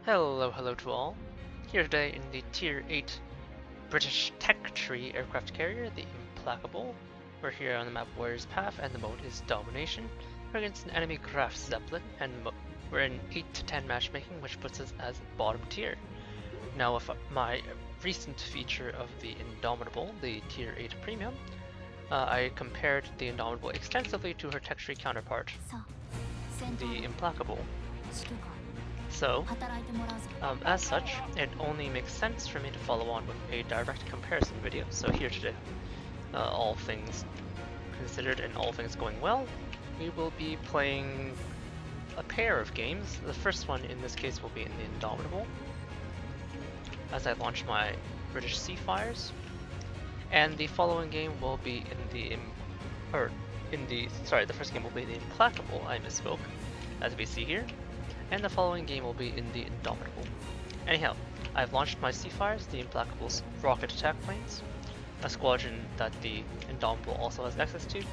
Hello to all. Here today in the Tier 8 British Tech Tree aircraft carrier, the Implacable. We're here on the map Warrior's Path, and the mode is Domination. We're against an enemy Graf Zeppelin, and we're in 8 to 10 matchmaking, which puts us as bottom tier. Now with my recent feature of the Indomitable, the Tier 8 Premium, I compared the Indomitable extensively to her Tech Tree counterpart, the Implacable. So, as such, it only makes sense for me to follow on with a direct comparison video. So here today, all things considered and all things going well, we will be playing a pair of games. The first one in this case will be in the Indomitable, as I launch my British Seafires, and the following game will be in the the first game will be the Implacable. I misspoke, as we see here. And the following game will be in the Indomitable. Anyhow, I've launched my Seafires, the Implacable's rocket attack planes, a squadron that the Indomitable also has access to. I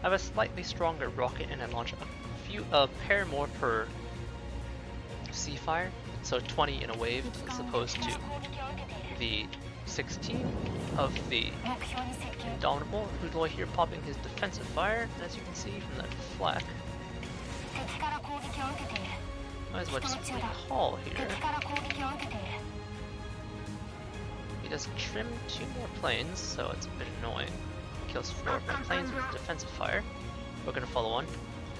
have a slightly stronger rocket and I launch a pair more per Seafire, so 20 in a wave as opposed to the 16 of the Indomitable. Udoy here popping his defensive fire, as you can see from that flak. Might as well just recall here. He does trim 2 more planes, so it's a bit annoying. Kills 4 of my planes with defensive fire. We're gonna follow on.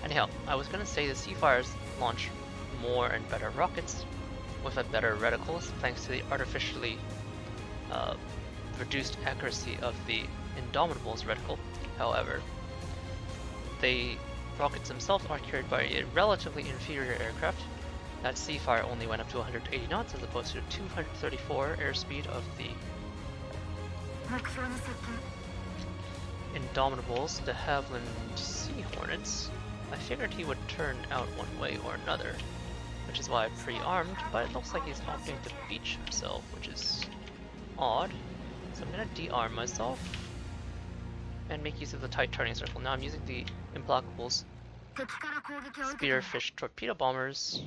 Anyhow, I was gonna say the Seafires launch more and better rockets with a better reticle, thanks to the artificially reduced accuracy of the Indomitable's reticle. However, the rockets themselves are carried by a relatively inferior aircraft. That Seafire only went up to 180 knots as opposed to 234 airspeed of the Indomitables, de Havilland Sea Hornets. I figured he would turn out one way or another, which is why I pre-armed, but it looks like he's opting to beach himself, which is odd. So I'm gonna de-arm myself and make use of the tight turning circle. Now I'm using the Implacable's Spearfish torpedo bombers,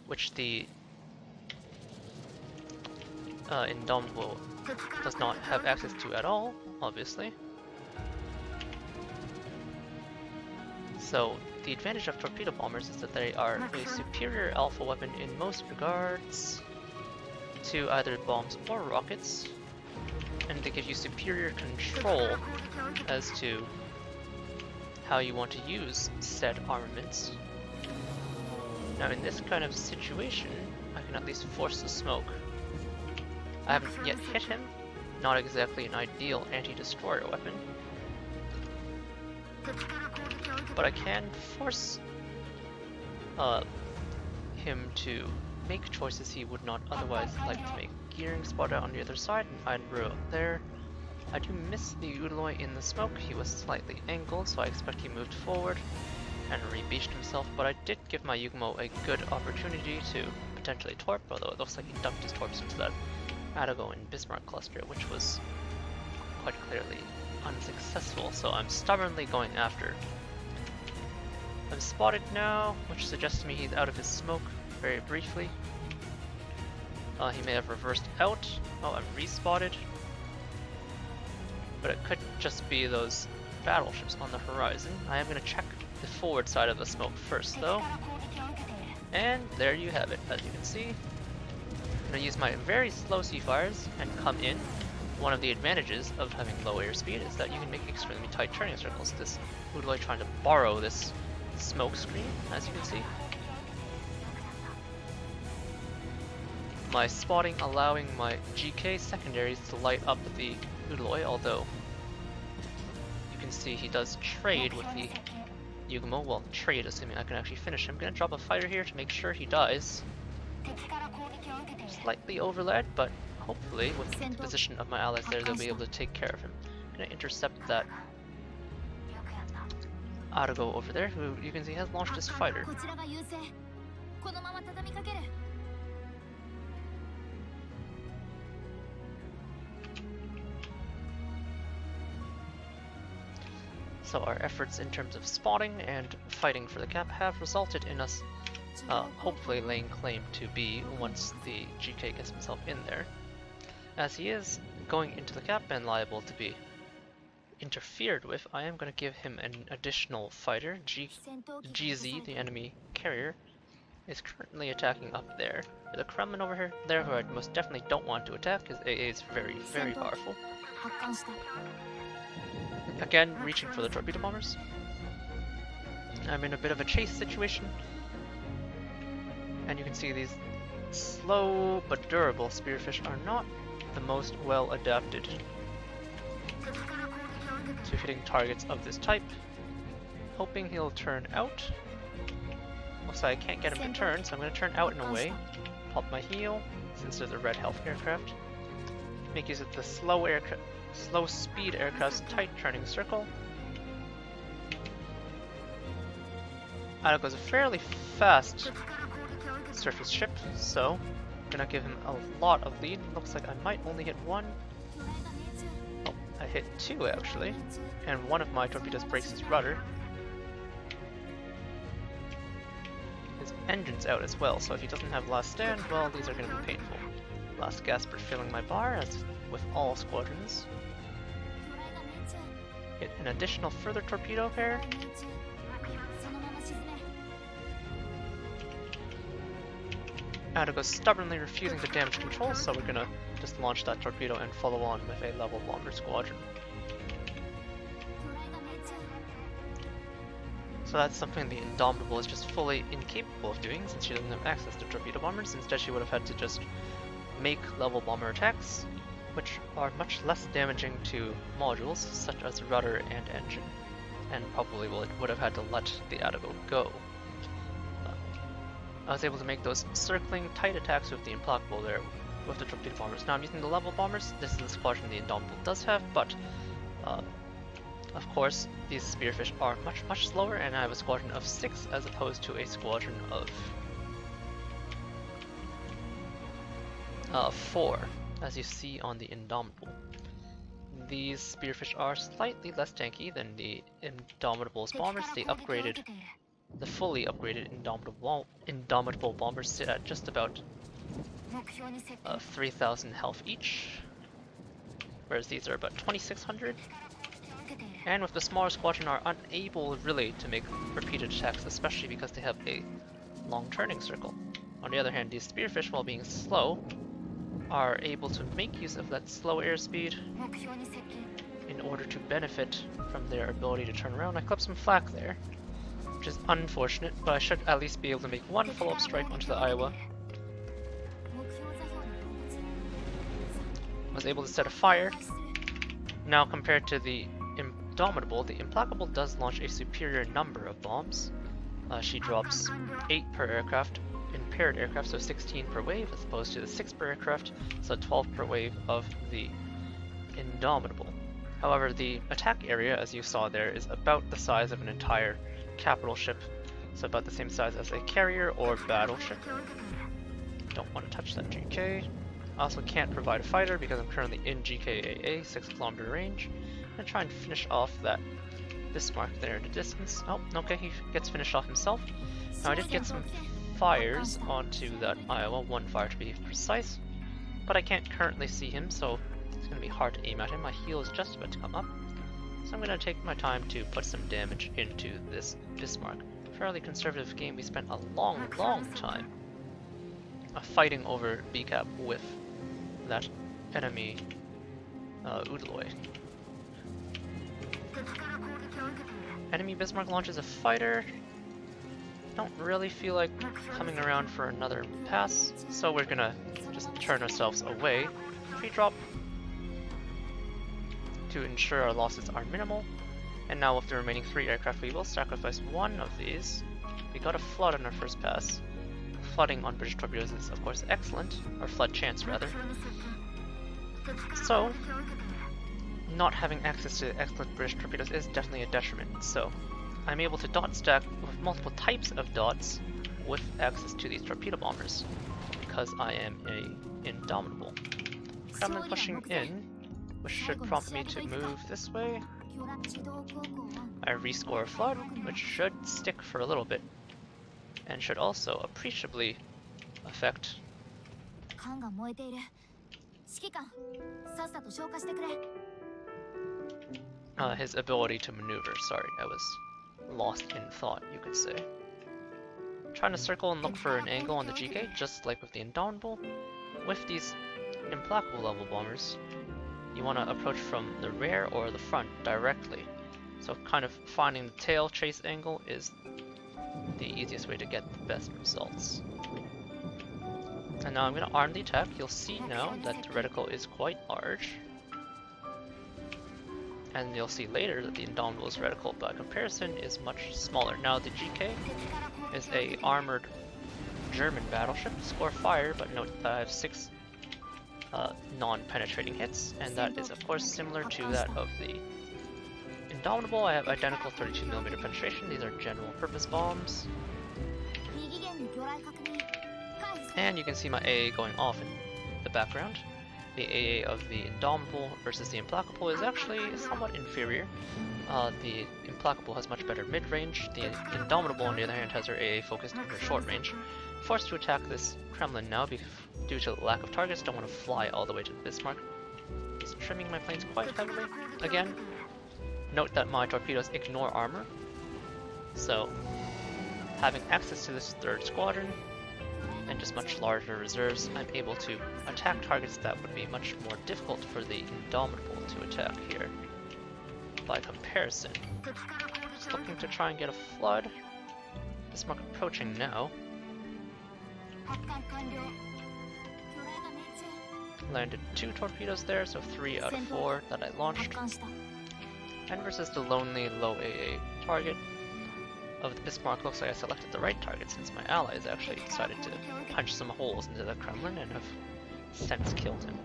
which the Indomitable does not have access to at all, obviously. So the advantage of torpedo bombers is that they are a superior alpha weapon in most regards to either bombs or rockets, and they give you superior control as to how you want to use said armaments. Now in this kind of situation, I can at least force the smoke. I haven't yet hit him, not exactly an ideal anti-destroyer weapon, but I can force him to make choices he would not otherwise like to make. Gearing spotted on the other side, and I'd row up there. I do miss the Udoy in the smoke. He was slightly angled, so I expect he moved forward and re-beached himself, but I did give my Yugmo a good opportunity to potentially torp, although it looks like he dumped his torps into that Atago and Bismarck cluster, which was quite clearly unsuccessful, so I'm stubbornly going after. I'm spotted now, which suggests to me he's out of his smoke very briefly. He may have reversed out. Oh, I'm re-spotted. But it could just be those battleships on the horizon. I am going to check the forward side of the smoke first, though. And there you have it. As you can see, I'm going to use my very slow Seafires and come in. One of the advantages of having low airspeed is that you can make extremely tight turning circles. This Udoy trying to borrow this smoke screen, as you can see. My spotting allowing my GK secondaries to light up the Udoy, although you can see he does trade with the Yugmo. Well, trade assuming I can actually finish him. I'm gonna drop a fighter here to make sure he dies. Slightly overled, but hopefully with the position of my allies there, they'll be able to take care of him. I'm gonna intercept that Atago over there, who you can see has launched his fighter. So our efforts in terms of spotting and fighting for the gap have resulted in us hopefully laying claim to be once the GK gets himself in there. As he is going into the cap and liable to be interfered with, I am going to give him an additional fighter. GZ, the enemy carrier, is currently attacking up there. There's a Kremlin over here, there who I most definitely don't want to attack, because AA is very, very powerful. Again, reaching for the torpedo bombers. I'm in a bit of a chase situation, and you can see these slow but durable spearfish are not the most well adapted to hitting targets of this type. Hoping he'll turn out. Looks like I can't get him to turn, so I'm going to turn out in a way. Pop my heal, since there's a red health aircraft. Make use of the slow speed aircraft's tight turning circle. Adago's a fairly fast surface ship, so I'm gonna give him a lot of lead. Looks like I might only hit one. Oh, I hit two actually, and one of my torpedoes breaks his rudder. His engine's out as well, so if he doesn't have last stand, well, these are gonna be painful. Last gasp for filling my bar, as with all squadrons. Hit an additional further torpedo pair. Adago's stubbornly refusing to damage control, so we're gonna just launch that torpedo and follow on with a level bomber squadron. So that's something the Indomitable is just fully incapable of doing, since she doesn't have access to torpedo bombers. Instead, she would have had to just make level bomber attacks, which are much less damaging to modules such as rudder and engine, and probably would have had to let the Adago go. I was able to make those circling tight attacks with the Implacable there with the torpedo bombers. Now I'm using the level bombers. This is the squadron the Indomitable does have, but of course these spearfish are much slower, and I have a squadron of 6 as opposed to a squadron of 4, as you see on the Indomitable. These spearfish are slightly less tanky than the Indomitable's bombers. The fully upgraded Indomitable bombers sit at just about 3,000 health each, whereas these are about 2,600. And with the smaller squadron are unable really to make repeated attacks, especially because they have a long turning circle. On the other hand, these spearfish, while being slow, are able to make use of that slow airspeed in order to benefit from their ability to turn around. I clipped some flak there, which is unfortunate, but I should at least be able to make one follow-up strike onto the Iowa. I was able to set a fire. Now compared to the Indomitable, the Implacable does launch a superior number of bombs. She drops 8 per aircraft in paired aircraft, so 16 per wave, as opposed to the 6 per aircraft, so 12 per wave of the Indomitable. However, the attack area, as you saw there, is about the size of an entire capital ship, so about the same size as a carrier or battleship. Don't want to touch that GK. I also can't provide a fighter because I'm currently in GKAA, 6 kilometer range. I'm gonna try and finish off that Bismarck there in the distance. Oh, okay, he gets finished off himself. Now I did get some fires onto that Iowa, 1 fire to be precise, but I can't currently see him, so it's gonna be hard to aim at him. My heal is just about to come up. So I'm going to take my time to put some damage into this Bismarck. Fairly conservative game. We spent a long time fighting over BCAP with that enemy Udaloy. Enemy Bismarck launches a fighter. Don't really feel like coming around for another pass, so we're gonna just turn ourselves away. Pre-drop to ensure our losses are minimal. And now with the remaining 3 aircraft, we will sacrifice one of these. We got a flood on our first pass. Flooding on British torpedoes is of course excellent, or flood chance rather. So, not having access to excellent British torpedoes is definitely a detriment. So, I'm able to dot stack with multiple types of dots with access to these torpedo bombers, because I am a Indomitable. Kremlin pushing in, which should prompt me to move this way. I rescore a flood, which should stick for a little bit. and should also appreciably affect his ability to maneuver. Sorry, I was lost in thought, you could say. Trying to circle and look for an angle on the GK, just like with the Indomitable. With these Implacable level bombers, you want to approach from the rear or the front directly. So kind of finding the tail chase angle is the easiest way to get the best results. And now I'm going to arm the attack. You'll see now that the reticle is quite large. And you'll see later that the Indomitable's reticle by comparison is much smaller. Now the GK is a armored German battleship. Score fire, but note that I have 6 non-penetrating hits, and that is of course similar to that of the Indomitable. I have identical 32mm penetration. These are general purpose bombs. And you can see my AA going off in the background. The AA of the Indomitable versus the Implacable is actually somewhat inferior. The Implacable has much better mid-range. The Indomitable, on the other hand, has her AA focused on her short range. Forced to attack this Kremlin now due to the lack of targets. Don't want to fly all the way to the Bismarck. Just trimming my planes quite heavily. Again, note that my torpedoes ignore armor. So, having access to this 3rd squadron and just much larger reserves, I'm able to attack targets that would be much more difficult for the Indomitable to attack here. By comparison, just looking to try and get a flood. Bismarck approaching now. Landed 2 torpedoes there, so 3 out of 4 that I launched. And versus the lonely low AA target of the Bismarck, looks like I selected the right target since my allies actually decided to punch some holes into the Kremlin and have since killed him.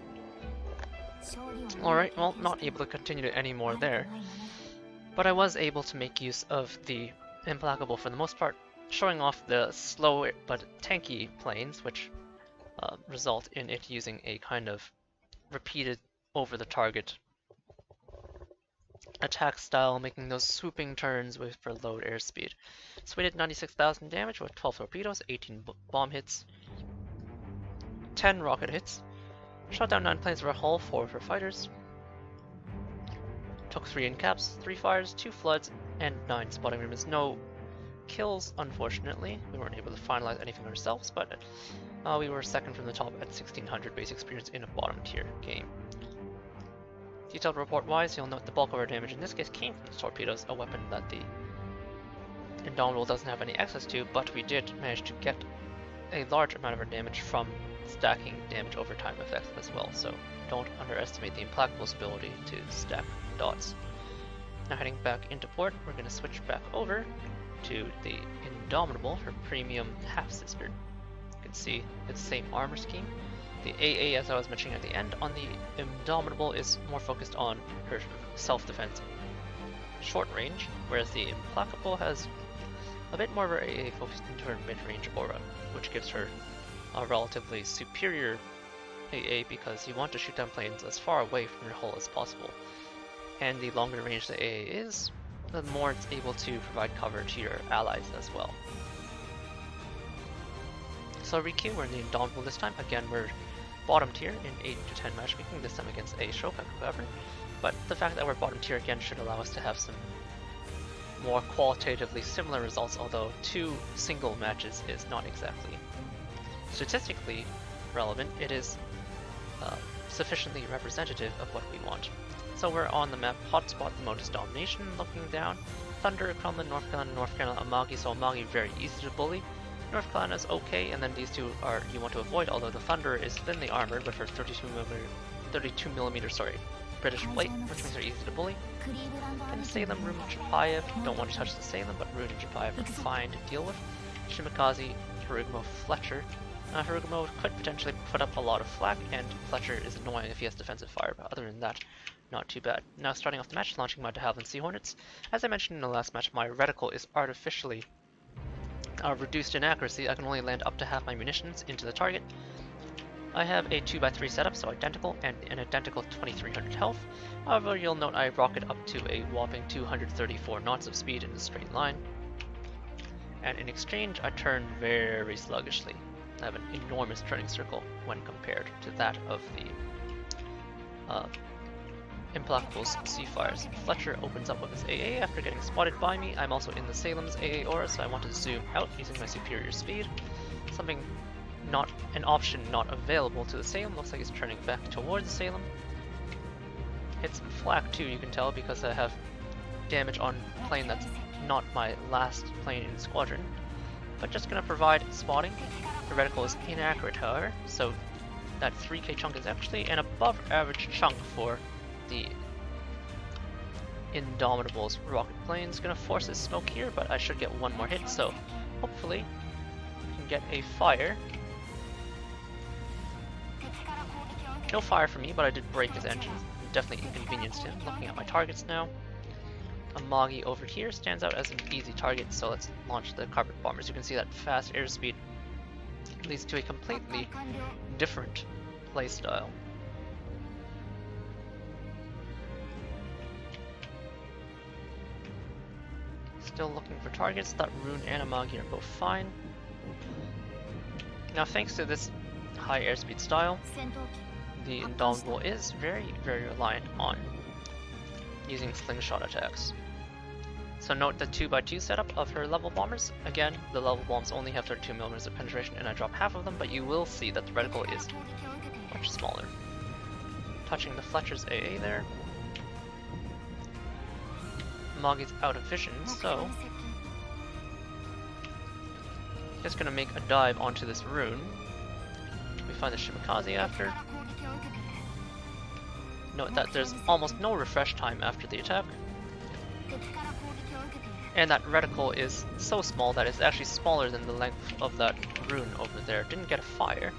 Alright, well, not able to continue any more there. But I was able to make use of the Implacable for the most part, showing off the slow but tanky planes, which result in it using a kind of repeated over-the-target attack style, making those swooping turns for low airspeed. So we did 96,000 damage with 12 torpedoes, 18 bomb hits, 10 rocket hits, shot down 9 planes for a hull, 4 for fighters, took 3 in caps, 3 fires, 2 floods, and 9 spotting movements. No kills, unfortunately. We weren't able to finalize anything ourselves, but we were second from the top at 1600 base experience in a bottom tier game. Detailed report wise, you'll note the bulk of our damage in this case came from the torpedoes, a weapon that the Indomitable doesn't have any access to, but we did manage to get a large amount of our damage from stacking damage over time effects as well, so don't underestimate the Implacable's ability to stack dots. Now heading back into port, we're going to switch back over to the Indomitable, her premium half-sister. You can see it's the same armor scheme. The AA, as I was mentioning at the end, on the Indomitable is more focused on her self-defense short range, whereas the Implacable has a bit more of her AA focused into her mid-range aura, which gives her a relatively superior AA because you want to shoot down planes as far away from your hull as possible. And the longer range the AA is, the more it's able to provide cover to your allies as well. So Riku, we're in the Indomitable this time. Again, we're bottom tier in 8 to 10 matchmaking, this time against a Shoka, however. But the fact that we're bottom tier again should allow us to have some more qualitatively similar results, although 2 single matches is not exactly statistically relevant. It is sufficiently representative of what we want. So we're on the map, hotspot the Modus Domination, looking down. Thunder, Kremlin, North Carolina, Amagi, so Amagi very easy to bully. North Carolina is okay, and then these 2 are you want to avoid, although the Thunder is thinly armored with her 32mm British plate, which means they're easy to bully. And Salem, Rune, Chapayev, don't want to touch the Salem, but Rune and Chapayev are fine to deal with. Shimakaze, Harugumo, Fletcher. Harugumo could potentially put up a lot of flak, and Fletcher is annoying if he has defensive fire, but other than that, not too bad. Now starting off the match, launching my de Havilland Sea Hornets. As I mentioned in the last match, my reticle is artificially reduced in accuracy. I can only land up to half my munitions into the target. I have a 2x3 setup, so identical, and an identical 2300 health. However, you'll note I rocket up to a whopping 234 knots of speed in a straight line. and in exchange I turn very sluggishly. I have an enormous turning circle when compared to that of the Implacable's Seafires. Fletcher opens up with his AA after getting spotted by me. I'm also in the Salem's AA aura, so I want to zoom out using my superior speed. Something not an option not available to the Salem. Looks like he's turning back towards the Salem. Hit some flak too, you can tell, because I have damage on plane that's not my last plane in the squadron. But just gonna provide spotting. The reticle is inaccurate, however, so that 3k chunk is actually an above average chunk for the Indomitable's rocket plane. Is gonna force his smoke here, but I should get one more hit, so hopefully I can get a fire. No fire for me, but I did break his engine. Definitely inconvenienced him. Looking at my targets now. A Magi over here stands out as an easy target, so let's launch the carpet bombers. You can see that fast airspeed leads to a completely different playstyle. Still looking for targets. That Rune and a Magi are both fine. Now, thanks to this high airspeed style, the Indomitable is very reliant on using slingshot attacks. So note the 2x2 setup of her level bombers. Again, the level bombs only have 32mm of penetration and I drop half of them, but you will see that the reticle is much smaller. Touching the Fletcher's AA there. Magi's out of vision, so just gonna make a dive onto this rune. We find the Shimikaze after. Note that there's almost no refresh time after the attack. And that reticle is so small that it's actually smaller than the length of that rune over there. Didn't get a fire,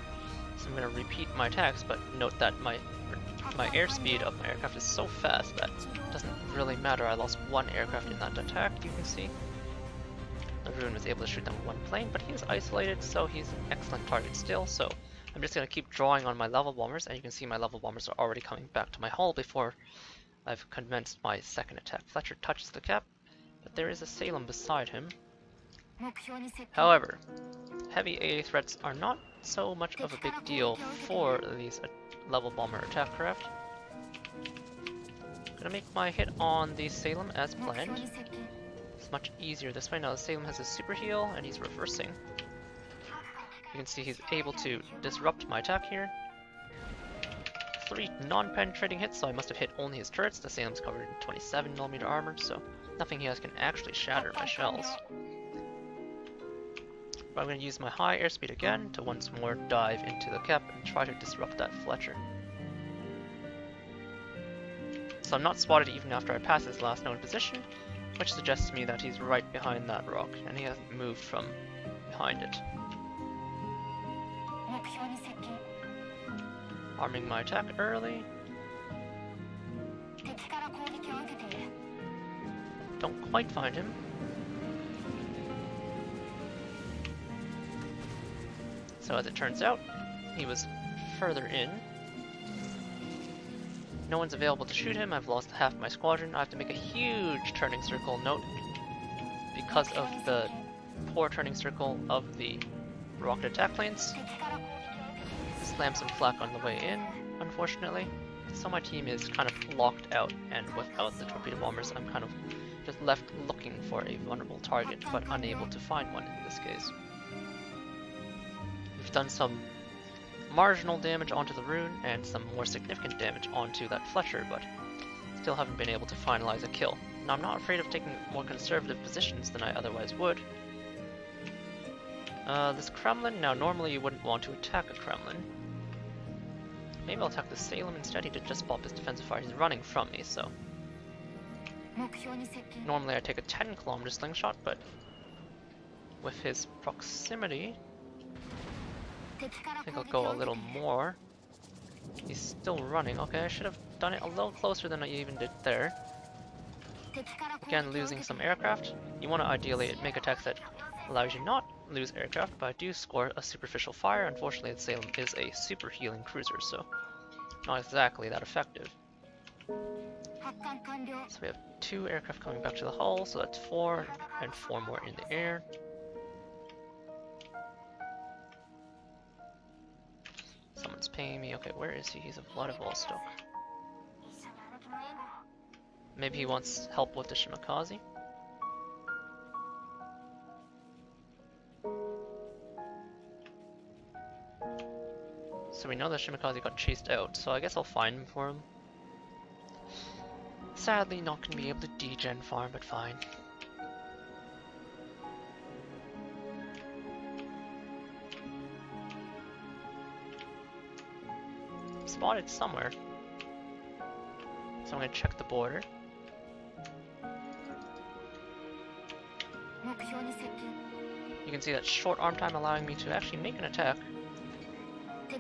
so I'm going to repeat my attacks, but note that my airspeed of my aircraft is so fast that it doesn't really matter. I lost one aircraft in that attack, you can see. The rune was able to shoot down one plane, but he was isolated, so he's an excellent target still, so I'm just going to keep drawing on my level bombers, and you can see my level bombers are already coming back to my hull before I've commenced my second attack. Fletcher touches the cap, but there is a Salem beside him. However, heavy AA threats are not so much of a big deal for these level bomber attack craft. Gonna make my hit on the Salem as planned. It's much easier this way. Now the Salem has a super heal and he's reversing. You can see he's able to disrupt my attack here. 3 non-penetrating hits, so I must have hit only his turrets. The Salem's covered in 27mm armor, so nothing he has can actually shatter my shells. But I'm going to use my high airspeed again to once more dive into the cap and try to disrupt that Fletcher. So I'm not spotted even after I pass his last known position, which suggests to me that he's right behind that rock, and he hasn't moved from behind it. Arming my attack early. Don't quite find him. So as it turns out, he was further in. No one's available to shoot him. I've lost half my squadron. I have to make a huge turning circle. Note, because of the poor turning circle of the rocket attack planes, slam some flak on the way in, unfortunately. So my team is kind of locked out, and without the torpedo bombers, I'm kind of just left looking for a vulnerable target, but unable to find one in this case. We've done some marginal damage onto the rune, and some more significant damage onto that Fletcher, but still haven't been able to finalize a kill. Now I'm not afraid of taking more conservative positions than I otherwise would. This Kremlin, now normally you wouldn't want to attack a Kremlin. Maybe I'll attack the Salem instead. He did just pop his defensive fire. He's running from me, so normally I take a 10km slingshot, but with his proximity, I think I'll go a little more. He's still running. Okay, I should have done it a little closer than I even did there. Again, losing some aircraft. You want to ideally make attacks that allows you not lose aircraft, but I do score a superficial fire. Unfortunately, the Salem is a super healing cruiser, so not exactly that effective. So we have 2 aircraft coming back to the hull, so that's 4, and 4 more in the air. pinging me. Okay, where is he? He's a Vladivostok. Maybe he wants help with the Shimakaze. So we know that Shimakaze got chased out, so I guess I'll find him for him. Sadly, not gonna be able to degen farm, but fine. Spotted somewhere. So I'm gonna check the border. You can see that short arm time allowing me to actually make an attack.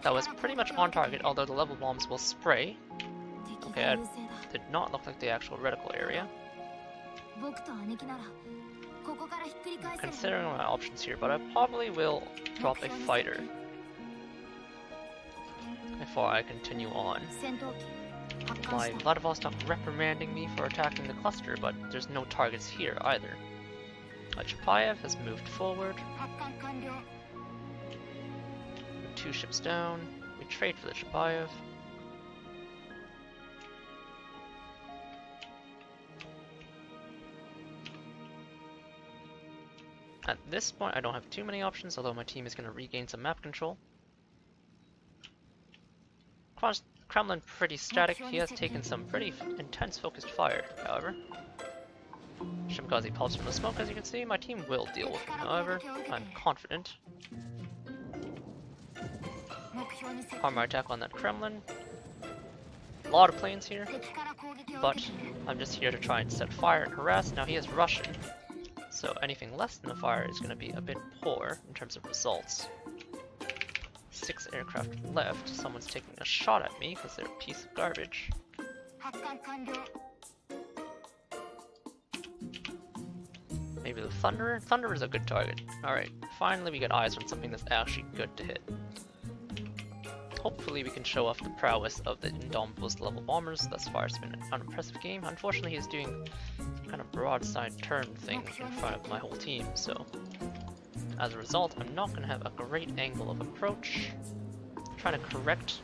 That was pretty much on target, although the level bombs will spray. Okay, it did not look like the actual reticle area. Considering my options here, but I probably will drop a fighter before I continue on. My Vladivostok reprimanding me for attacking the cluster, but there's no targets here either. Chapayev has moved forward. 2 ships down. We trade for the Chapayev. At this point, I don't have too many options, although my team is going to regain some map control. Kremlin pretty static. He has taken some pretty intense focused fire, however. Shimakaze pops from the smoke, as you can see. My team will deal with him, however. I'm confident. Armor attack on that Kremlin. A lot of planes here, but I'm just here to try and set fire and harass. Now he is Russian, so anything less than the fire is going to be a bit poor in terms of results. 6 aircraft left. Someone's taking a shot at me because they're a piece of garbage. Maybe the Thunderer? Thunderer is a good target. Alright, finally we get eyes on something that's actually good to hit. Hopefully we can show off the prowess of the Indomitable's level bombers. Thus far it's been an unimpressive game. Unfortunately he's doing some kind of broadside turn thing in front of my whole team, so as a result I'm not going to have a great angle of approach. I'm trying to correct,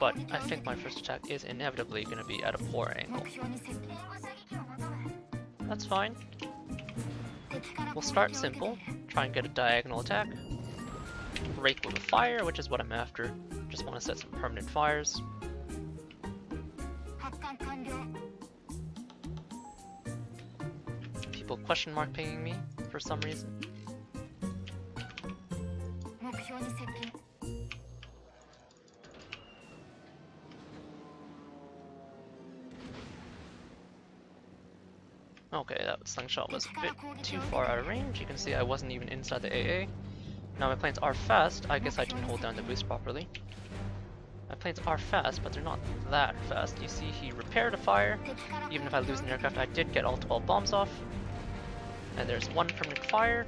but I think my first attack is inevitably going to be at a poor angle. That's fine. We'll start simple, try and get a diagonal attack. Rake with a fire, which is what I'm after. Just want to set some permanent fires. People question mark pinging me for some reason. Okay, that slingshot was a bit too far out of range. You can see I wasn't even inside the AA. Now my planes are fast. I guess I didn't hold down the boost properly. My planes are fast, but they're not that fast. You see he repaired a fire. Even if I lose an aircraft, I did get all 12 bombs off. And there's 1 permanent fire.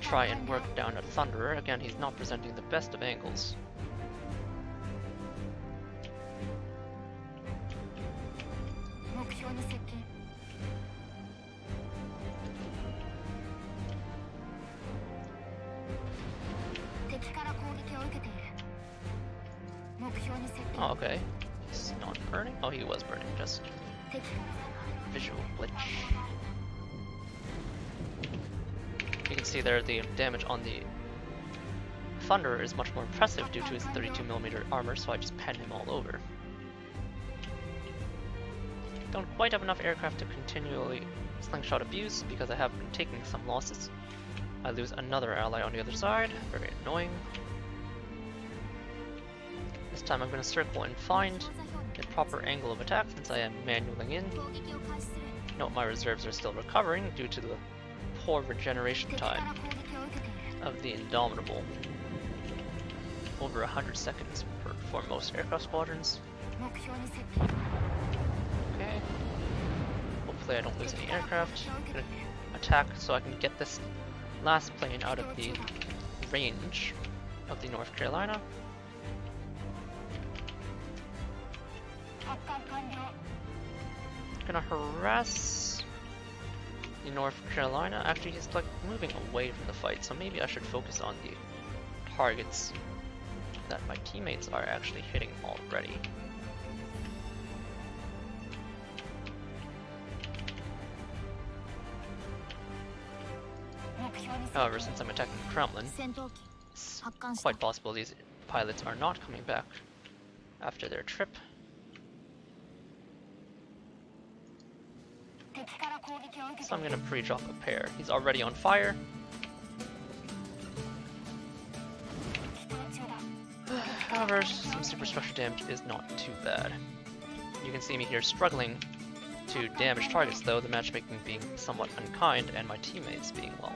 Try and work down a Thunderer. Again, he's not presenting the best of angles. Oh, okay. He's not burning? Oh, he was burning, just visual glitch. You can see there the damage on the Thunderer is much more impressive due to his 32mm armor, so I just pen him all over. Don't quite have enough aircraft to continually slingshot abuse because I have been taking some losses. I lose another ally on the other side, very annoying. This time I'm going to circle and find the proper angle of attack since I am manualing in. Note my reserves are still recovering due to the poor regeneration time of the Indomitable. Over 100 seconds for most aircraft squadrons. Okay. Hopefully I don't lose any aircraft. I'm gonna attack so I can get this last plane out of the range of the North Carolina. Gonna harass in North Carolina. Actually, he's like moving away from the fight, so maybe I should focus on the targets that my teammates are actually hitting already. However, since I'm attacking the Kremlin, it's quite possible these pilots are not coming back after their trip. So I'm gonna pre-drop a pair. He's already on fire. However, some superstructure damage is not too bad. You can see me here struggling to damage targets though, the matchmaking being somewhat unkind and my teammates being, well,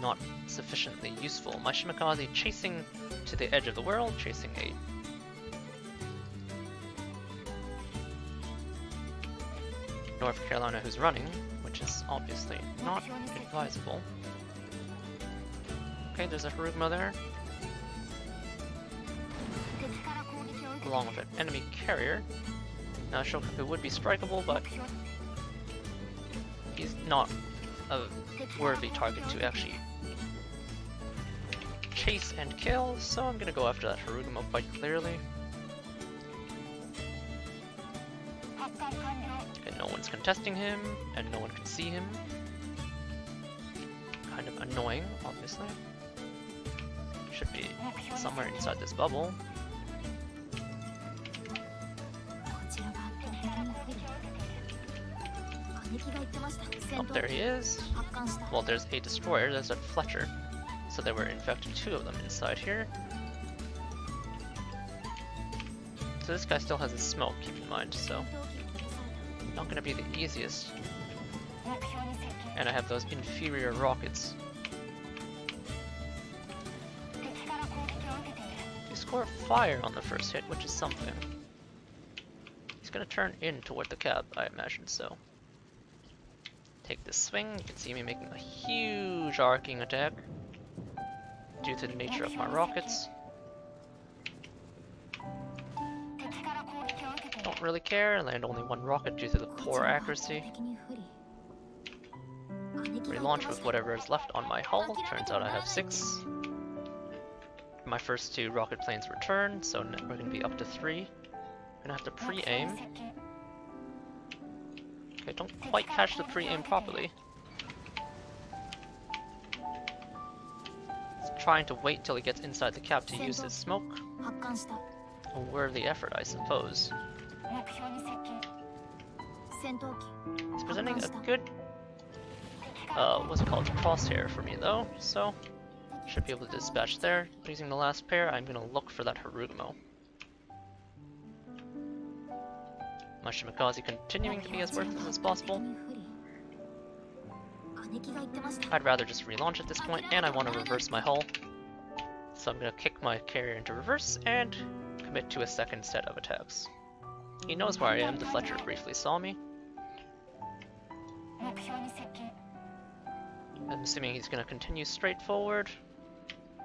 not sufficiently useful. My Shimakaze chasing to the edge of the world, chasing a North Carolina who's running, which is obviously not advisable. Okay, there's a Harugma there, along with an enemy carrier. Now Shokaku would be strikeable, but he's not a worthy target to actually chase and kill, so I'm gonna go after that Harugma quite clearly. Okay, no one's contesting him, and no one can see him. Kind of annoying, obviously. Should be somewhere inside this bubble. Oh, there he is. Well, there's a destroyer, there's a Fletcher. So there were in fact two of them inside here. So this guy still has his smoke, keep in mind, so not gonna be the easiest. And I have those inferior rockets. He scored fire on the first hit, which is something. He's gonna turn in toward the cab, I imagine, so. Take this swing, you can see me making a huge arcing attack due to the nature of my rockets. Don't really care, I land only one rocket due to the poor accuracy. Relaunch with whatever is left on my hull, turns out I have 6. My first 2 rocket planes return, so we're going to be up to 3. I'm gonna have to pre-aim. Okay, don't quite catch the pre-aim properly. He's trying to wait till he gets inside the cap to use his smoke. A worthy effort, I suppose. He's presenting a good, what's it called, crosshair for me though, so should be able to dispatch there. Using the last pair, I'm gonna look for that Harugma. My Shimakaze continuing to be as worthless as possible. I'd rather just relaunch at this point, and I want to reverse my hull. So I'm going to kick my carrier into reverse and commit to a second set of attacks. He knows where I am, the Fletcher briefly saw me. I'm assuming he's going to continue straight forward.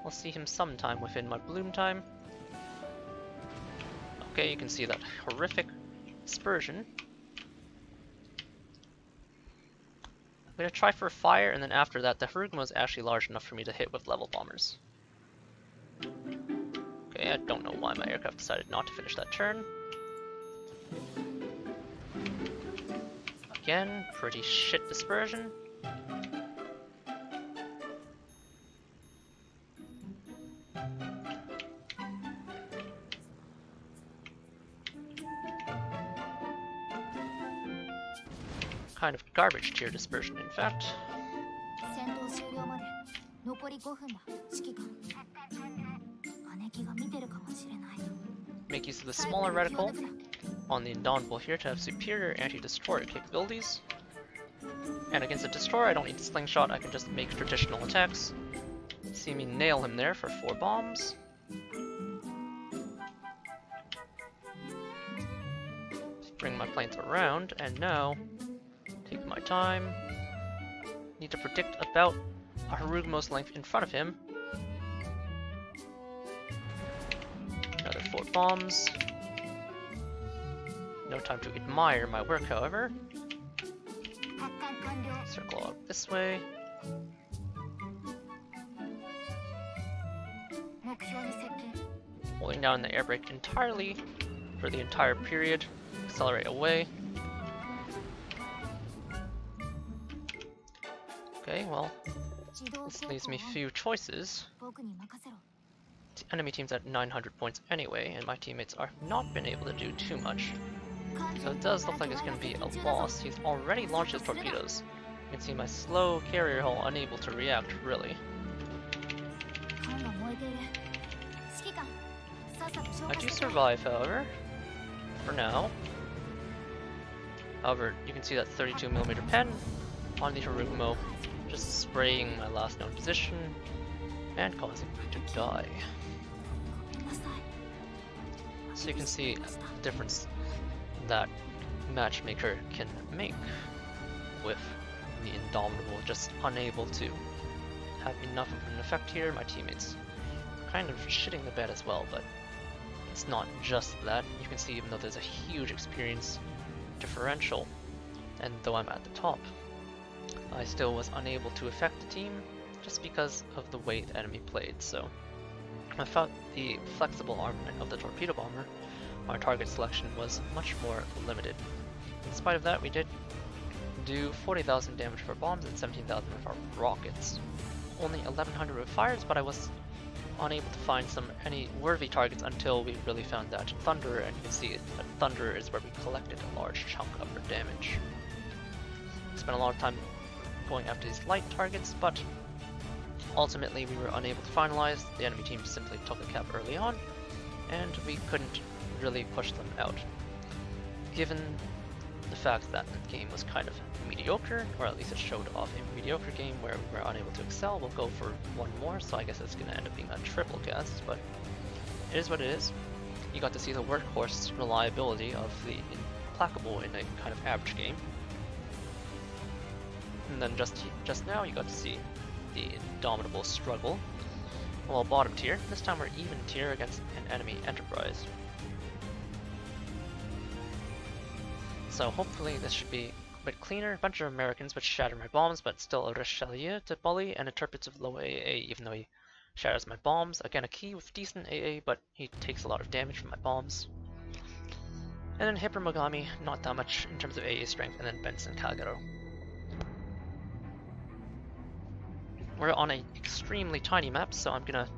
We'll see him sometime within my bloom time. Okay, you can see that horrific dispersion. I'm gonna try for fire, and then after that, the Harugma is actually large enough for me to hit with level bombers. Okay, I don't know why my aircraft decided not to finish that turn. Again, pretty shit dispersion. Kind of garbage tier dispersion, in fact. Make use of the smaller reticle on the Indomitable here to have superior anti-destroyer capabilities. And against a destroyer, I don't need to slingshot, I can just make traditional attacks. See me nail him there for 4 bombs. Just bring my planes around, and now take my time. Need to predict about a Harugma's length in front of him. Another 4 bombs. No time to admire my work, however. Circle out this way. Holding down the air brake entirely for the entire period. Accelerate away. Okay, well, this leaves me few choices. The enemy team's at 900 points anyway, and my teammates are not been able to do too much. So it does look like it's going to be a loss. He's already launched his torpedoes. You can see my slow carrier hull unable to react, really. I do survive, however, for now. However, you can see that 32mm pen on the Harugumo, just spraying my last known position and causing me to die. So you can see the difference that Matchmaker can make with the Indomitable, just unable to have enough of an effect here. My teammates kind of shitting the bed as well, but it's not just that. You can see even though there's a huge experience differential, and though I'm at the top, I still was unable to affect the team just because of the way the enemy played. So without the flexible armament of the torpedo bomber, our target selection was much more limited. In spite of that, we did do 40,000 damage for bombs and 17,000 with our rockets. Only 1,100 with fires, but I was unable to find any worthy targets until we really found that thunder, and you can see that thunder is where we collected a large chunk of our damage. Spent a lot of time going after these light targets, but ultimately we were unable to finalize. The enemy team simply took a cap early on, and we couldn't really push them out. Given the fact that the game was kind of mediocre, or at least it showed off a mediocre game where we were unable to excel, we'll go for one more, so I guess it's going to end up being a triple cast, but it is what it is. You got to see the workhorse reliability of the Implacable in a kind of average game. And then just now you got to see the Indomitable struggle. Well, bottom tier. This time we're even tier against an enemy Enterprise. So hopefully this should be a bit cleaner. A bunch of Americans which shatter my bombs, but still a Richelieu to bully, and interprets with low AA even though he shatters my bombs. Again, a Key with decent AA, but he takes a lot of damage from my bombs. And then Hypermogami, not that much in terms of AA strength, and then Benson Kagero. We're on an extremely tiny map, so I'm gonna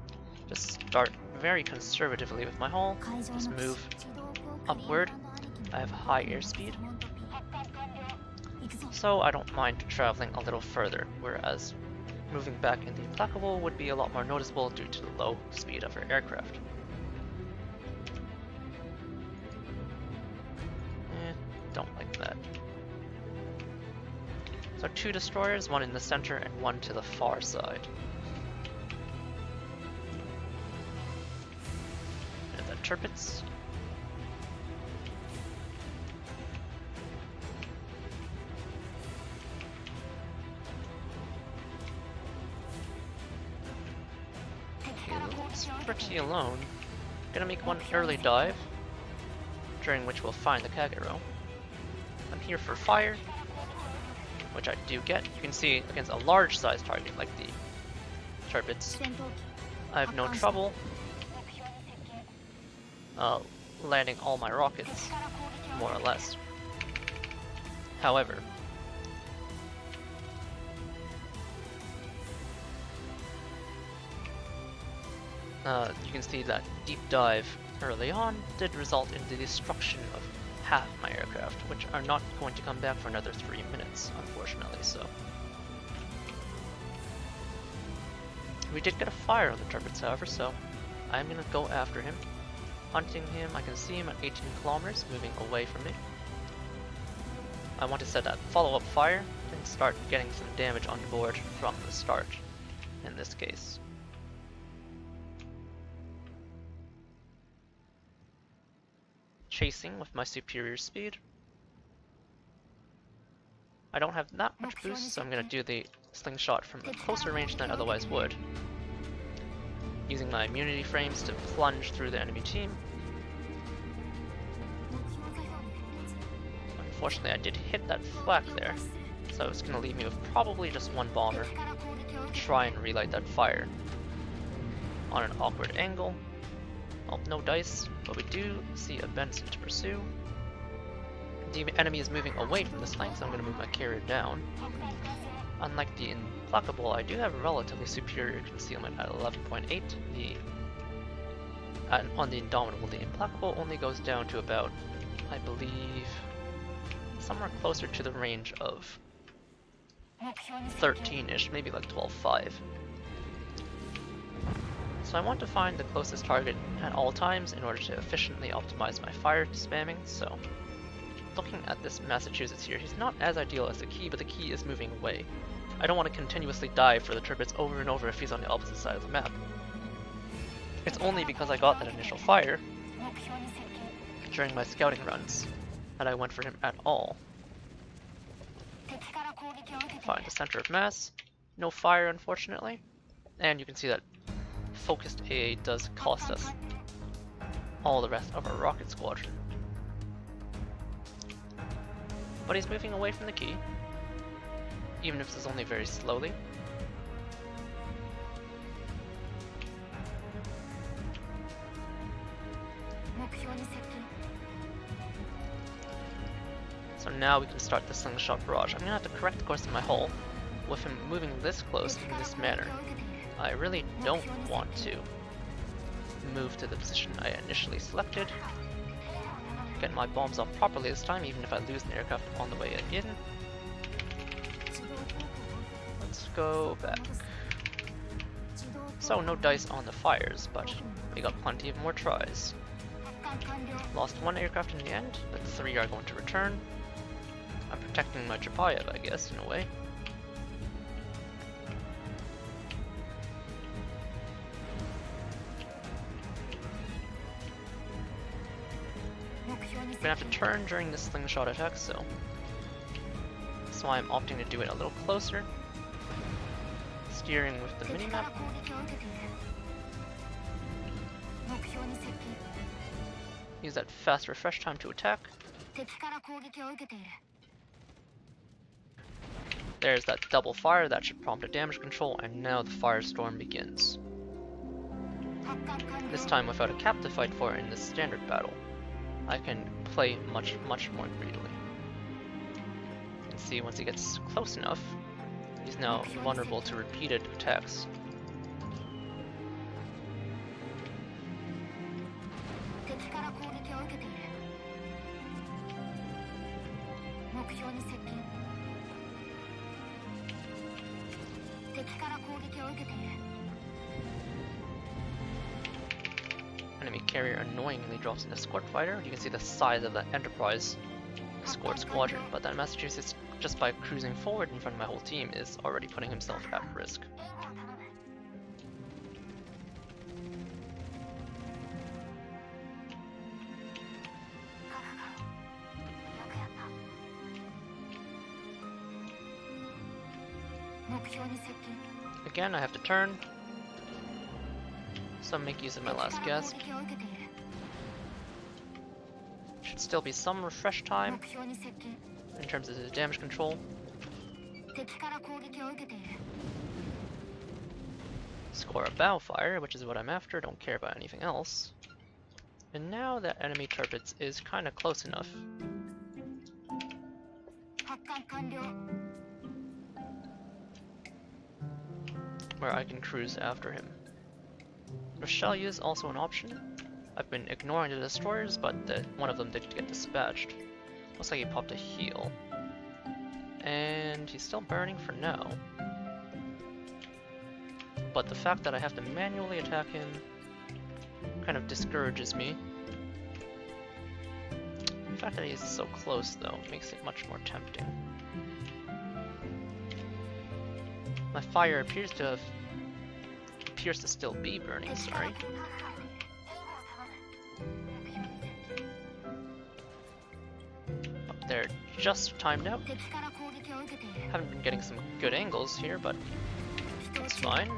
just start very conservatively with my hull. Just move upward. I have high airspeed, so I don't mind traveling a little further, whereas moving back in the Implacable would be a lot more noticeable due to the low speed of our aircraft. Don't like that. So 2 destroyers, one in the center and one to the far side. And the turpits. It's pretty alone. Gonna make one early dive, during which we'll find the Kagero. I'm here for fire, which I do get. You can see against a large size target like the turpits, I have no trouble landing all my rockets, more or less. However, you can see that deep dive early on did result in the destruction of half my aircraft, which are not going to come back for another 3 minutes, unfortunately, so. We did get a fire on the turpits, however, so I'm gonna go after him. Hunting him, I can see him at 18 kilometers, moving away from me. I want to set that follow-up fire and start getting some damage on board from the start, in this case. Chasing with my superior speed. I don't have that much boost, so I'm going to do the slingshot from a closer range than I otherwise would. Using my immunity frames to plunge through the enemy team. Unfortunately, I did hit that flak there. So it's gonna leave me with probably just one bomber. Try and relight that fire. On an awkward angle. Well, no dice, but we do see a Benson to pursue. The enemy is moving away from this flank, so I'm going to move my carrier down. Unlike the Implacable, I do have relatively superior concealment at 11.8. On the Indomitable, the Implacable only goes down to about, I believe, somewhere closer to the range of 13-ish, maybe like 12.5. So I want to find the closest target at all times in order to efficiently optimize my fire spamming, so looking at this Massachusetts here, he's not as ideal as the key, but the key is moving away. I don't want to continuously dive for the triplets over and over if he's on the opposite side of the map. It's only because I got that initial fire during my scouting runs that I went for him at all. Find the center of mass, no fire unfortunately, and you can see that focused AA does cost us all the rest of our rocket squadron. But he's moving away from the key, even if it's only very slowly. So now we can start the slingshot barrage. I'm gonna have to correct the course of my hull with him moving this close in this manner. I really don't want to move to the position I initially selected. Get my bombs off properly this time, even if I lose an aircraft on the way in. Let's go back. So no dice on the fires, but we got plenty of more tries. Lost one aircraft in the end, but 3 are going to return. I'm protecting my Chapayev, I guess, in a way. I'm gonna have to turn during the slingshot attack, so that's why I'm opting to do it a little closer. Steering with the minimap. Use that fast refresh time to attack. There's that double fire, that should prompt a damage control, and now the firestorm begins. This time without a cap to fight for in the standard battle. I can play much more greedily. You can see once he gets close enough, he's now vulnerable to repeated attacks. Enemy carrier annoyingly drops an escort fighter. You can see the size of that Enterprise escort squadron, but that Massachusetts, just by cruising forward in front of my whole team, is already putting himself at risk. Again, I have to turn, so make use of my last gasp. Should still be some refresh time in terms of the damage control. Score a bow fire, which is what I'm after, don't care about anything else. And now that enemy turbines is kinda close enough. Where I can cruise after him. Rochelle is also an option. I've been ignoring the destroyers, but one of them did get dispatched. Looks like he popped a heal. And he's still burning for now. But the fact that I have to manually attack him kind of discourages me. The fact that he's so close, though, makes it much more tempting. My fire appears to still be burning, sorry. Up there, just timed out. Haven't been getting some good angles here, but that's fine.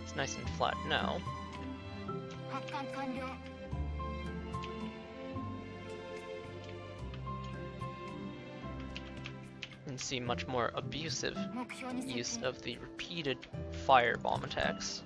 It's nice and flat now. see much more abusive use of the repeated firebomb attacks.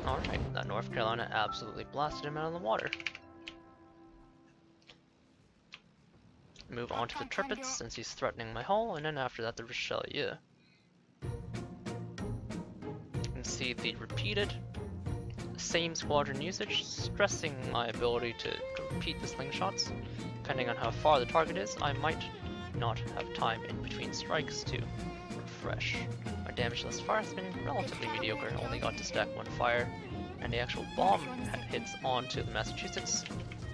Alright, that North Carolina absolutely blasted him out of the water. Move on to the Trippets since he's threatening my hull, and then after that the Richelieu. You can see the repeated same squadron usage, stressing my ability to repeat the slingshots. Depending on how far the target is, I might not have time in between strikes to refresh. My damage thus far has been relatively mediocre, only got to stack one fire, and the actual bomb hits onto the Massachusetts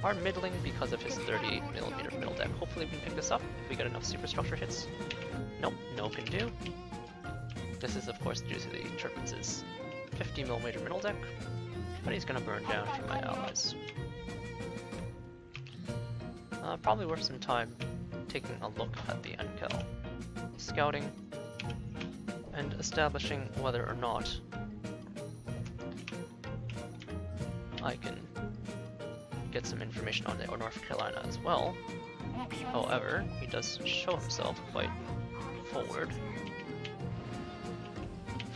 are middling because of his 38mm middle deck. Hopefully we can pick this up if we get enough superstructure hits. Nope, no can do. This is of course due to the Trippets' 50mm middle deck, but he's gonna burn down from my allies. Probably worth some time taking a look at the NCAL, scouting, and establishing whether or not I can get some information on the North Carolina as well. However, he does show himself quite forward.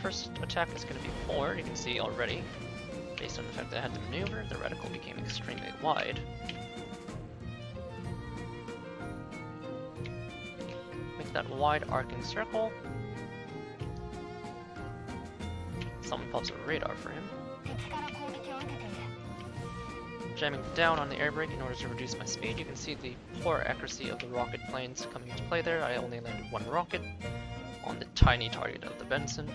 First attack is going to be forward. You can see already, based on the fact that I had to maneuver, the reticle became extremely wide. Make that wide arcing circle. Someone pops a radar for him. Jamming down on the air brake in order to reduce my speed. You can see the poor accuracy of the rocket planes coming into play there. I only landed one rocket on the tiny target of the Benson.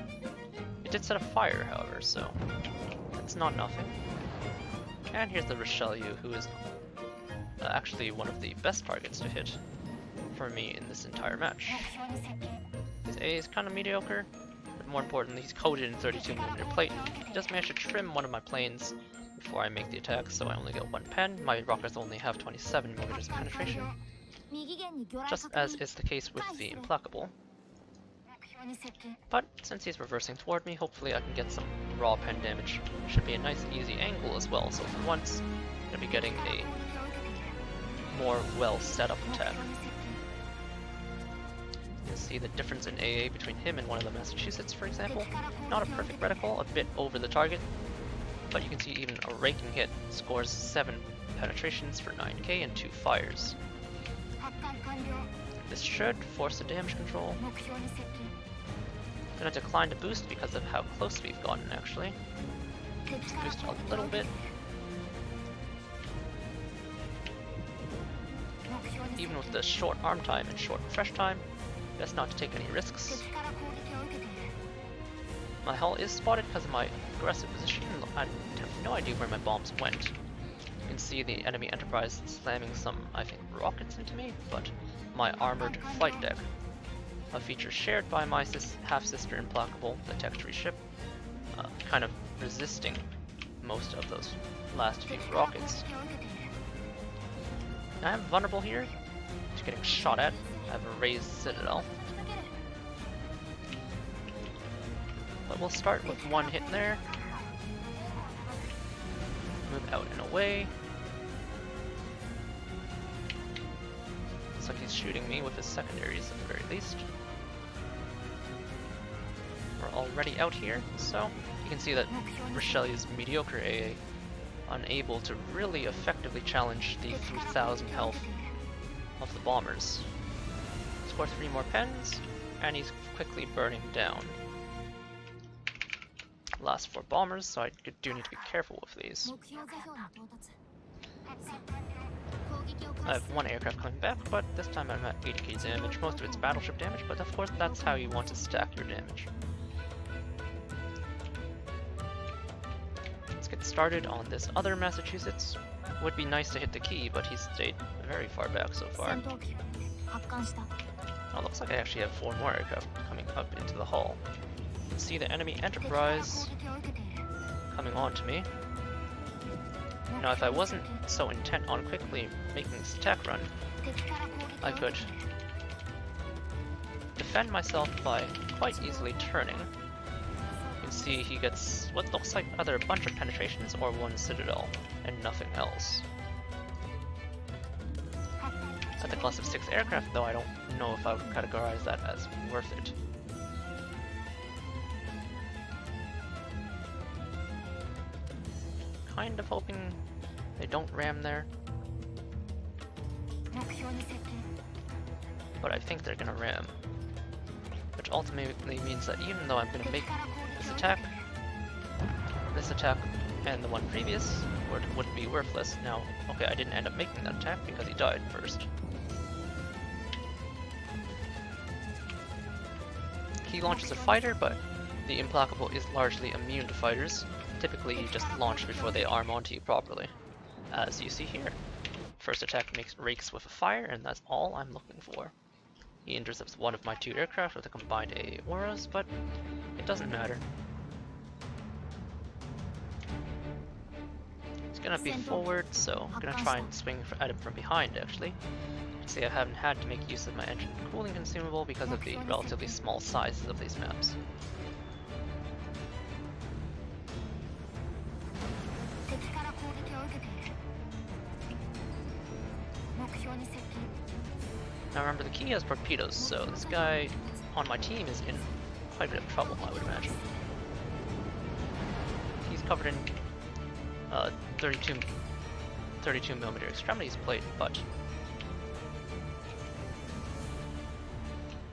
It did set a fire, however, so it's not nothing. And here's the Richelieu, who is actually one of the best targets to hit for me in this entire match. His A is kind of mediocre, but more importantly, he's coated in 32mm plate. He does manage to trim one of my planes before I make the attack, so I only get one pen. My rockets only have 27mm of penetration, just as is the case with the Implacable. But since he's reversing toward me, hopefully I can get some raw pen damage. Should be a nice easy angle as well, so for once I'm going to be getting a more well set up attack. You can see the difference in AA between him and one of the Massachusetts, for example. Not a perfect reticle, a bit over the target, but you can see even a raking hit scores 7 penetrations for 9k and 2 fires. This should force the damage control. Gonna decline to boost because of how close we've gotten, actually. Let's boost a little bit. Even with the short arm time and short refresh time, best not to take any risks. My hull is spotted because of my aggressive position. I have no idea where my bombs went. You can see the enemy Enterprise slamming some, I think, rockets into me, but my armored flight deck, a feature shared by my half-sister Implacable, the textury ship, kind of resisting most of those last few rockets. I am vulnerable here to getting shot at. I have a raised citadel. But we'll start with one hit there. Move out and away. Looks like he's shooting me with his secondaries at the very least. We're already out here, so you can see that Richelieu's mediocre AA unable to really effectively challenge the 3000 health of the bombers. Score 3 more pens, and he's quickly burning down. Last 4 bombers, so I do need to be careful with these. I have 1 aircraft coming back, but this time I'm at 80k damage, most of it's battleship damage, but of course that's how you want to stack your damage. Let's get started on this other Massachusetts. Would be nice to hit the key, but he's stayed very far back so far. Oh, looks like I actually have 4 more aircraft coming up into the hull. You can see the enemy Enterprise coming on to me. Now if I wasn't so intent on quickly making this attack run, I could defend myself by quite easily turning. You can see he gets what looks like either a bunch of penetrations or one citadel, and nothing else. At the class of 6 aircraft though, I don't know if I would categorize that as worth it. Kind of hoping they don't ram there. But I think they're gonna ram. Which ultimately means that even though I'm gonna make this attack, and the one previous would be worthless. Now, okay, I didn't end up making that attack because he died first. He launches a fighter, but the Implacable is largely immune to fighters. Typically, you just launch before they arm onto you properly, as you see here. First attack rakes with a fire, and that's all I'm looking for. He intercepts one of my 2 aircraft with a combined AA auras, but it doesn't matter. He's gonna be forward, so I'm gonna try and swing at him from behind actually. See, I haven't had to make use of my engine cooling consumable because of the relatively small sizes of these maps. Now remember, the key has torpedoes, so this guy on my team is in quite a bit of trouble, I would imagine. He's covered in 32mm extremities plate, but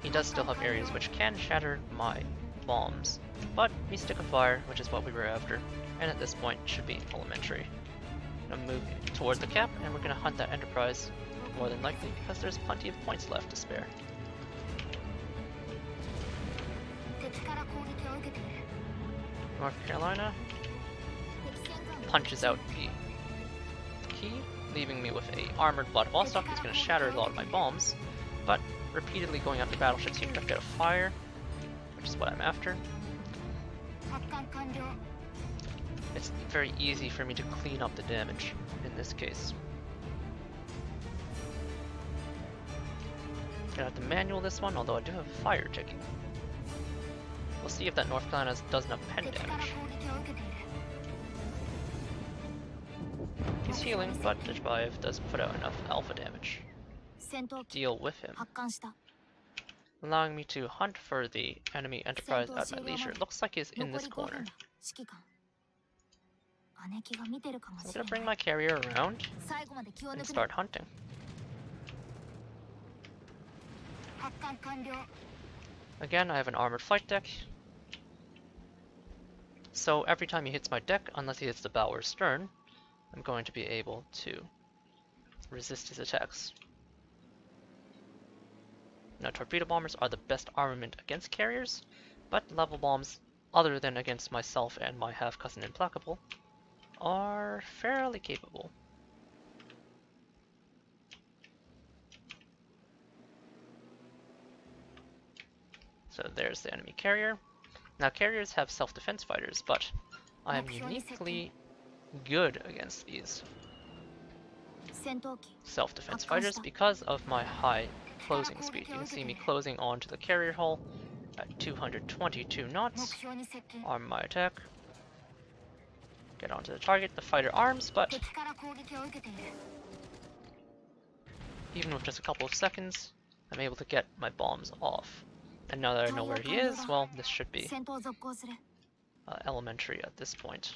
he does still have areas which can shatter my bombs. But we stick a fire, which is what we were after, and at this point should be elementary. I'm gonna move toward the cap, and we're gonna hunt that Enterprise, more than likely, because there's plenty of points left to spare. North Carolina punches out the key, leaving me with a armored Vladivostok. He's going to shatter a lot of my bombs, but repeatedly going after battleships here to get a fire, which is what I'm after. It's very easy for me to clean up the damage in this case. Gonna have to manual this one, although I do have fire ticking. We'll see if that North Carolina does enough pen damage. He's healing, but Dichotomy does put out enough alpha damage to deal with him, allowing me to hunt for the enemy Enterprise at my leisure. It looks like he's in this corner. So I'm gonna bring my carrier around and start hunting. Again, I have an armored flight deck, so every time he hits my deck, unless he hits the bow or stern, I'm going to be able to resist his attacks. Now, torpedo bombers are the best armament against carriers, but level bombs, other than against myself and my half-cousin Implacable, are fairly capable. So there's the enemy carrier. Now, carriers have self-defense fighters, but I am uniquely good against these self-defense fighters because of my high closing speed. You can see me closing onto the carrier hull at 222 knots. Arm my attack. Get onto the target. The fighter arms, but even with just a couple of seconds, I'm able to get my bombs off. And now that I know where he is, well, this should be elementary at this point.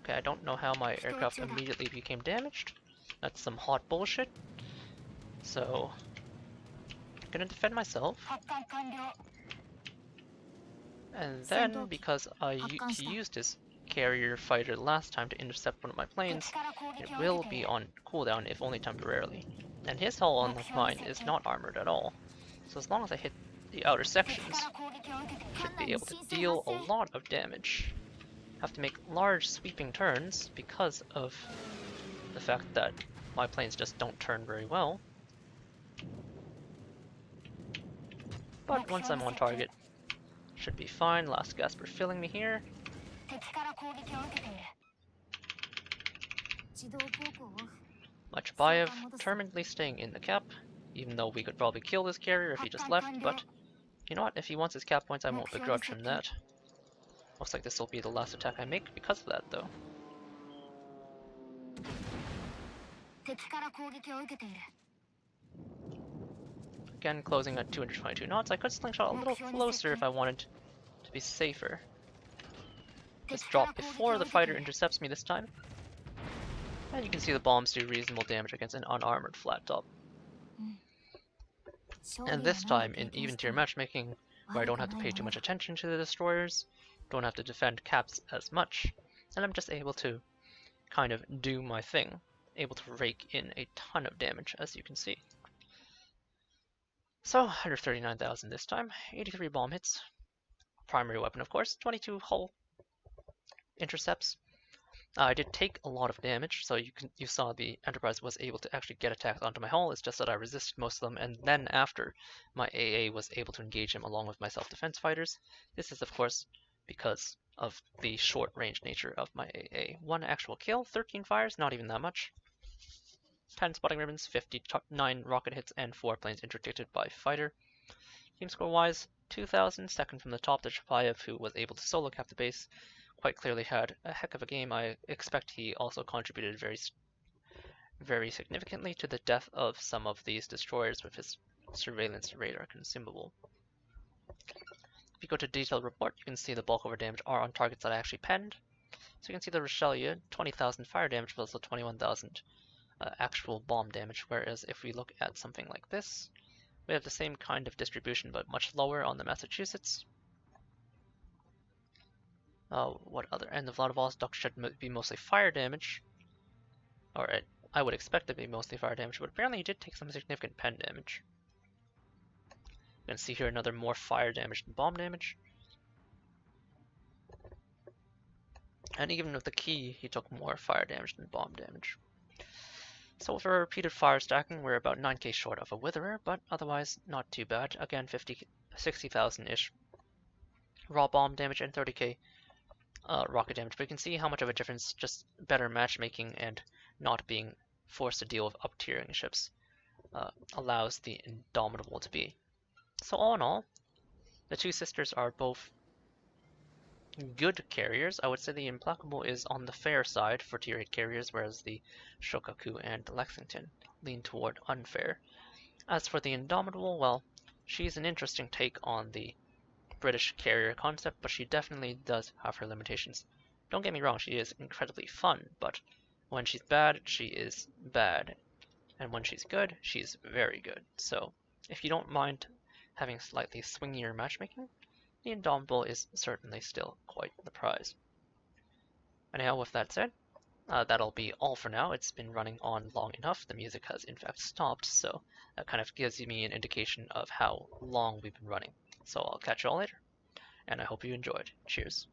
Okay, I don't know how my aircraft immediately became damaged. That's some hot bullshit. So, I'm gonna defend myself. And then, because he used his carrier fighter last time to intercept one of my planes, it will be on cooldown, if only temporarily. And his hull, unlike mine, is not armored at all. So as long as I hit the outer sections, should be able to deal a lot of damage. Have to make large sweeping turns because of the fact that my planes just don't turn very well. But once I'm on target, should be fine. Last gasp refilling me here. Dichotomy determinedly staying in the cap, even though we could probably kill this carrier if he just left, but you know what, if he wants his cap points, I won't begrudge him that. Looks like this will be the last attack I make because of that, though. Again, closing at 222 knots. I could slingshot a little closer if I wanted to be safer. Just drop before the fighter intercepts me this time. And you can see the bombs do reasonable damage against an unarmored flat top. And this time, in even tier matchmaking, where I don't have to pay too much attention to the destroyers, don't have to defend caps as much, and I'm just able to kind of do my thing, able to rake in a ton of damage, as you can see. So, 139,000 this time, 83 bomb hits, primary weapon of course, 22 hull intercepts. I did take a lot of damage, so you saw the Enterprise was able to actually get attacks onto my hull. It's just that I resisted most of them, and then after, my AA was able to engage him along with my self-defense fighters. This is of course because of the short-range nature of my AA. 1 actual kill, 13 fires, not even that much. 10 spotting ribbons, 59 rocket hits, and 4 planes interdicted by fighter. Team score-wise, 2,000, second from the top to Chapayev, who was able to solo cap the base. Quite clearly had a heck of a game. I expect he also contributed very significantly to the death of some of these destroyers with his surveillance radar consumable. If you go to detailed report, you can see the bulk of our damage are on targets that I actually penned. So you can see the Richelieu, 20,000 fire damage, but also 21,000 actual bomb damage, whereas if we look at something like this, we have the same kind of distribution but much lower on the Massachusetts. What other end of Vladivostok should be mostly fire damage, or I would expect it to be mostly fire damage, but apparently he did take some significant pen damage. You can see here another more fire damage than bomb damage. And even with the key, he took more fire damage than bomb damage. So with our repeated fire stacking, we're about 9k short of a Witherer, but otherwise not too bad. Again, 60,000-ish raw bomb damage and 30k rocket damage. But you can see how much of a difference just better matchmaking and not being forced to deal with up-tiering ships allows the Indomitable to be. So all in all, the two sisters are both good carriers. I would say the Implacable is on the fair side for tier 8 carriers, whereas the Shokaku and Lexington lean toward unfair. As for the Indomitable, well, she's an interesting take on the British carrier concept, but she definitely does have her limitations. Don't get me wrong, she is incredibly fun, but when she's bad, she is bad. And when she's good, she's very good. So if you don't mind having slightly swingier matchmaking, the Indomitable is certainly still quite the prize. Anyhow, with that said, that'll be all for now. It's been running on long enough. The music has in fact stopped, so that kind of gives me an indication of how long we've been running. So I'll catch you all later, and I hope you enjoyed. Cheers.